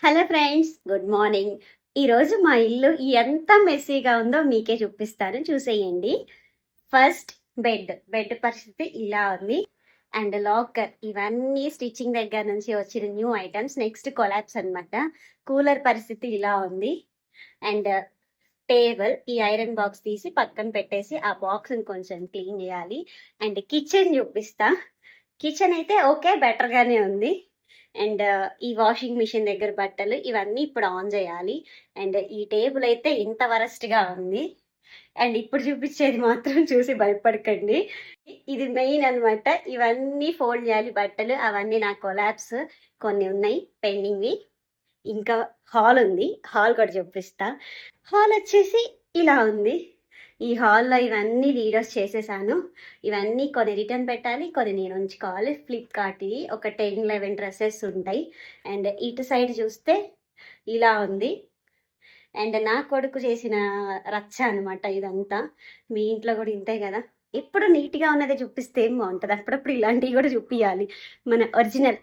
Hello friends, good morning. ఈరోజు మా ఇల్లు ఎంత మెస్సీగా ఉందో మీకే చూపిస్తాను, చూసేయండి. ఫస్ట్ బెడ్ పరిస్థితి ఇలా ఉంది. అండ్ లాకర్, ఇవన్నీ స్టిచ్చింగ్ దగ్గర నుంచి వచ్చిన న్యూ ఐటమ్స్. నెక్స్ట్ కొలాప్స్ అనమాట. కూలర్ పరిస్థితి ఇలా ఉంది. అండ్ టేబుల్, ఈ ఐరన్ బాక్స్ తీసి పక్కన పెట్టేసి ఆ బాక్స్ని కొంచెం క్లీన్ చేయాలి. అండ్ కిచెన్ చూపిస్తా. కిచెన్ అయితే ఓకే, బెటర్గానే ఉంది. అండ్ ఈ వాషింగ్ మిషన్ దగ్గర బట్టలు ఇవన్నీ ఇప్పుడు ఆన్ చేయాలి. అండ్ ఈ టేబుల్ అయితే ఇంత వరస్ట్గా ఉంది. అండ్ ఇప్పుడు చూపించేది మాత్రం చూసి భయపడకండి. ఇది మెయిన్ అనమాట. ఇవన్నీ ఫోల్డ్ చేయాలి బట్టలు, అవన్నీ నా కొలాప్స్. కొన్ని ఉన్నాయి పెండింగ్వి. ఇంకా హాల్ ఉంది, హాల్ కూడా చూపిస్తా. హాల్ వచ్చేసి ఇలా ఉంది. ఈ హాల్లో ఇవన్నీ వీడియోస్ చేసేసాను. ఇవన్నీ కొన్ని రిటర్న్ పెట్టాలి, కొన్ని నేను ఉంచుకోవాలి. ఫ్లిప్కార్ట్వి ఒక 10-11 డ్రెస్సెస్ ఉంటాయి. అండ్ ఇటు సైడ్ చూస్తే ఇలా ఉంది. అండ్ నా కొడుకు చేసిన రచ్చ అనమాట ఇదంతా. మీ ఇంట్లో కూడా ఇంతే కదా. ఎప్పుడు నీట్గా ఉన్నదే చూపిస్తే ఏం బాగుంటుంది, అప్పుడప్పుడు ఇలాంటివి కూడా చూపించాలి, మన ఒరిజినల్.